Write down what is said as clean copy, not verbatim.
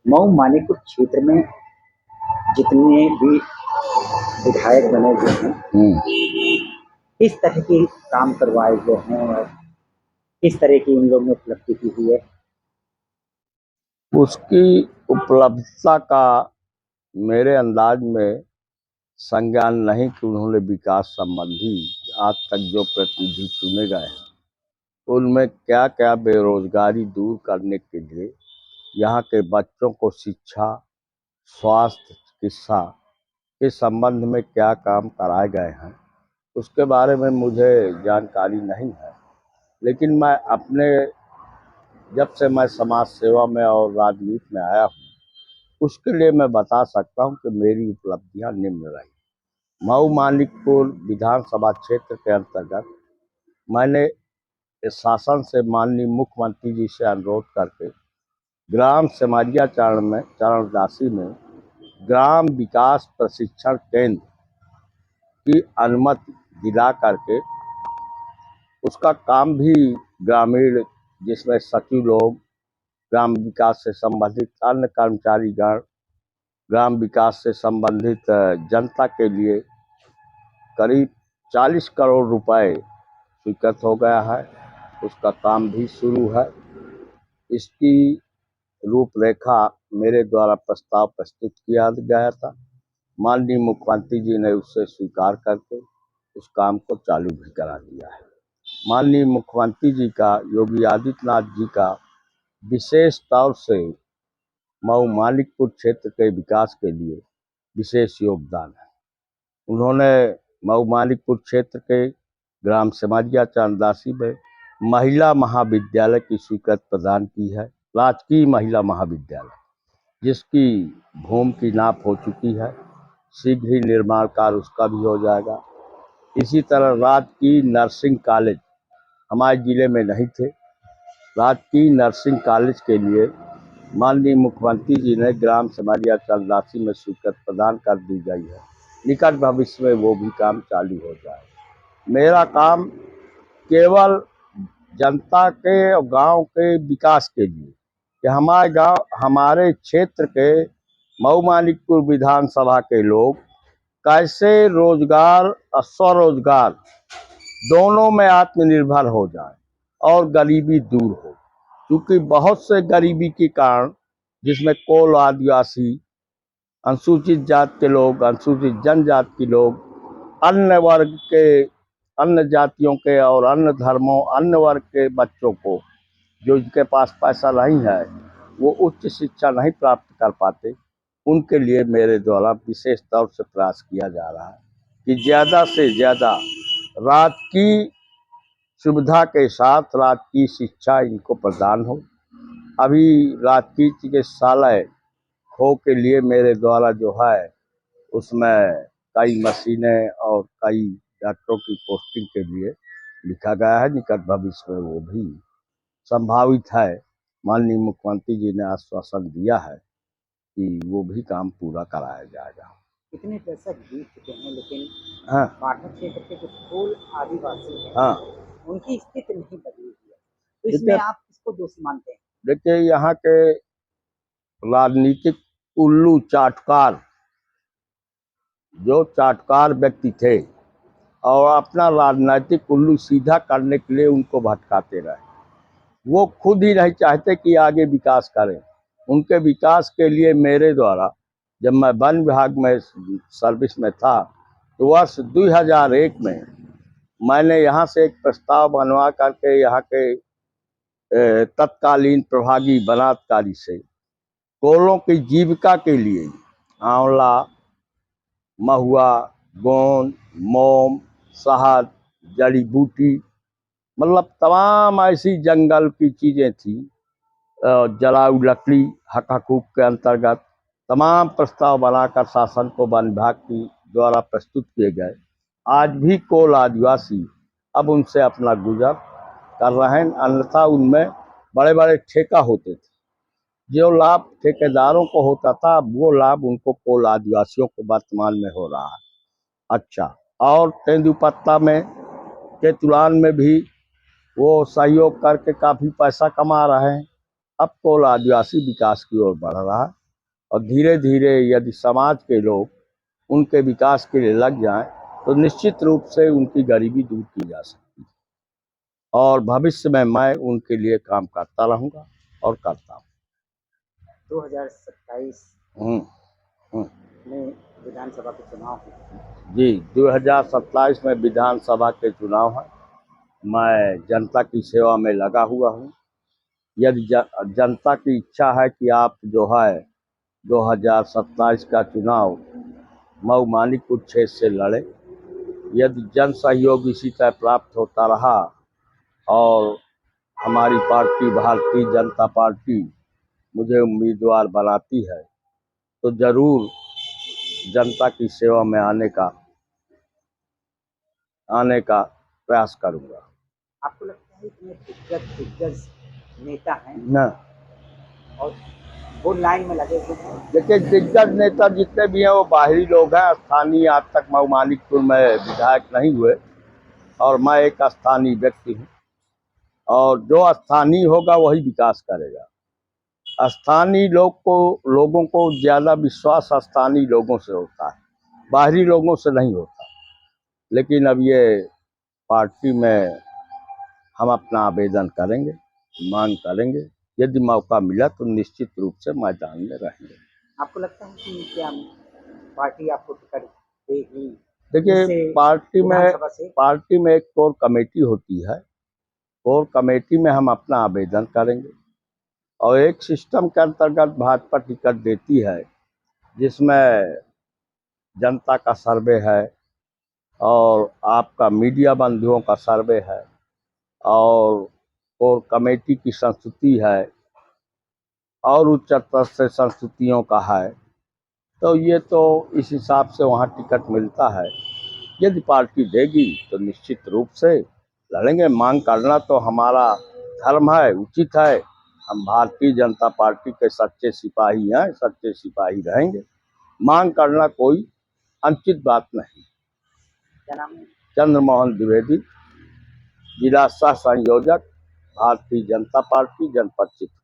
मऊ मानिकपुर क्षेत्र में जितने भी विधायक बने हुए हैं, किस तरह के काम करवाए गए हैं और किस तरह की इन लोगों ने उपलब्धि की हुई है? उसकी उपलब्धता का मेरे अंदाज में संज्ञान नहीं कि उन्होंने विकास संबंधी आज तक जो प्रतिनिधि चुने गए हैं उनमें क्या क्या बेरोजगारी दूर करने के लिए यहाँ के बच्चों को शिक्षा, स्वास्थ्य, चिकित्सा के संबंध में क्या काम कराए गए हैं उसके बारे में मुझे जानकारी नहीं है। लेकिन जब से मैं समाज सेवा में और राजनीति में आया हूँ उसके लिए मैं बता सकता हूँ कि मेरी उपलब्धियां निम्न रही। मऊ मानिकपुर विधानसभा क्षेत्र के अंतर्गत मैंने इस शासन से माननीय मुख्यमंत्री जी से अनुरोध करके ग्राम सिमरिया चरणदासी में ग्राम विकास प्रशिक्षण केंद्र की अनुमति दिला करके उसका काम भी ग्रामीण, जिसमें सचिव लोग, ग्राम विकास से संबंधित अन्य कर्मचारीगण, ग्राम विकास से संबंधित जनता के लिए करीब 40 करोड़ रुपए स्वीकृत हो गया है। उसका काम भी शुरू है। इसकी रूपरेखा मेरे द्वारा प्रस्ताव प्रस्तुत किया गया था। माननीय मुख्यमंत्री जी ने उससे स्वीकार करके उस काम को चालू भी करा दिया है। माननीय मुख्यमंत्री जी का, योगी आदित्यनाथ जी का विशेष तौर से मऊ मानिकपुर क्षेत्र के विकास के लिए विशेष योगदान है। उन्होंने मऊ मानिकपुर क्षेत्र के ग्राम सिमरिया चरणदासी में महिला महाविद्यालय की स्वीकृति प्रदान की है, राजकीय महिला महाविद्यालय, जिसकी भूमि की नाप हो चुकी है। शीघ्र ही निर्माण कार्य उसका भी हो जाएगा। इसी तरह राजकीय नर्सिंग कॉलेज हमारे जिले में नहीं थे। राजकीय नर्सिंग कॉलेज के लिए माननीय मुख्यमंत्री जी ने ग्राम सिमरिया चरणदासी में स्वीकृति प्रदान कर दी गई है। निकट भविष्य में वो भी काम चालू हो जाए। मेरा काम केवल जनता के और गांव के विकास के लिए कि हमारे क्षेत्र के मऊ मानिकपुर विधानसभा के लोग कैसे रोजगार और स्वरोजगार दोनों में आत्मनिर्भर हो जाए और गरीबी दूर हो। क्योंकि बहुत से गरीबी के कारण, जिसमें कोल आदिवासी, अनुसूचित जाति के लोग, अनुसूचित जनजाति के लोग, अन्य वर्ग के, अन्य जातियों के और अन्य धर्मों, अन्य वर्ग के बच्चों को जो जिनके पास पैसा नहीं है वो उच्च शिक्षा नहीं प्राप्त कर पाते, उनके लिए मेरे द्वारा विशेष तौर से प्रयास किया जा रहा है कि ज़्यादा से ज़्यादा राजकीय सुविधा के साथ राजकीय शिक्षा इनको प्रदान हो। अभी राजकीय चिकित्सालय हो के लिए मेरे द्वारा जो है उसमें कई मशीनें और कई डॉक्टरों की पोस्टिंग के लिए लिखा गया है। निकट भविष्य में वो भी संभावित है। माननीय मुख्यमंत्री जी ने आश्वासन दिया है कि वो भी काम पूरा कराया जाएगा। इतने दशक बीत चुके हैं, लेकिन हाँ पाठक क्षेत्र के जो कोल आदिवासी हैं, हाँ, उनकी स्थिति नहीं बदली हुई है, तो इसमें आप किसको दोषी मानते हैं? देखिए, यहाँ के राजनीतिक उल्लू चाटकार, जो चाटकार व्यक्ति थे और अपना राजनीतिक उल्लू सीधा करने के लिए उनको भटकाते रहे, वो खुद ही नहीं चाहते कि आगे विकास करें। उनके विकास के लिए मेरे द्वारा, जब मैं वन विभाग में सर्विस में था, तो वर्ष 2001 में मैंने यहाँ से एक प्रस्ताव बनवा करके यहाँ के तत्कालीन प्रभागी वनाधिकारी से कोलों की जीविका के लिए आंवला, महुआ, गोंद, मोम, शहद, जड़ी बूटी, मतलब तमाम ऐसी जंगल की चीज़ें थी, जलाऊ लकड़ी, हक हकूक के अंतर्गत तमाम प्रस्ताव बनाकर शासन को वन विभाग की द्वारा प्रस्तुत किए गए। आज भी कोल आदिवासी अब उनसे अपना गुजर कर रहे हैं। अन्यथा उनमें बड़े बड़े ठेका होते थे, जो लाभ ठेकेदारों को होता था वो लाभ उनको कोल आदिवासियों को वर्तमान में हो रहा है। अच्छा, और तेंदुपत्ता में के तुलान में भी वो सहयोग करके काफ़ी पैसा कमा रहे हैं। अब केवल आदिवासी विकास की ओर बढ़ रहा है और धीरे धीरे यदि समाज के लोग उनके विकास के लिए लग जाएं तो निश्चित रूप से उनकी गरीबी दूर की जा सकती है और भविष्य में मैं उनके लिए काम करता रहूँगा और करता हूँ। 2027 हम्म, हम्म। में विधानसभा के चुनाव होते जी, 2027 में विधानसभा के चुनाव है। मैं जनता की सेवा में लगा हुआ हूँ। यदि जनता की इच्छा है कि आप जो है 2027 का चुनाव मऊ मानिकपुर क्षेत्र से लड़े, यदि जन सहयोग इसी तरह प्राप्त होता रहा और हमारी पार्टी भारतीय जनता पार्टी मुझे उम्मीदवार बनाती है तो जरूर जनता की सेवा में आने का प्रयास करूंगा। आपको लगता है कि ये दिग्गज नेता हैं न और वो लाइन में लगे हुए हैं? देखिए, दिग्गज नेता जितने भी हैं वो बाहरी लोग हैं। स्थानीय आज तक मऊ मानिकपुर में विधायक नहीं हुए और मैं एक स्थानीय व्यक्ति हूँ और जो स्थानीय होगा वही विकास करेगा। स्थानीय लोगों को ज्यादा विश्वास स्थानीय लोगों से होता है, बाहरी लोगों से नहीं होता। लेकिन अब ये पार्टी में हम अपना आवेदन करेंगे, मांग करेंगे। यदि मौका मिला तो निश्चित रूप से मैदान में रहेंगे। आपको लगता है कि क्या पार्टी आपको टिकट देगी? देखिए, जिससे विधानसभा से पार्टी में एक कोर कमेटी होती है। कोर कमेटी में हम अपना आवेदन करेंगे और एक सिस्टम के अंतर्गत भाजपा टिकट देती है जिसमें जनता का सर्वे है और आपका मीडिया बंधुओं का सर्वे है और कमेटी की संस्तुति है और उच्च स्तर से संस्तुतियों का है। तो ये तो इस हिसाब से वहाँ टिकट मिलता है। यदि पार्टी देगी तो निश्चित रूप से लड़ेंगे। मांग करना तो हमारा धर्म है, उचित है। हम भारतीय जनता पार्टी के सच्चे सिपाही हैं, सच्चे सिपाही रहेंगे। मांग करना कोई अनुचित बात नहीं। क्या नाम है? चंद्रमोहन द्विवेदी, जिला सह संयोजक, भारतीय जनता पार्टी, जनपद चित्रकूट।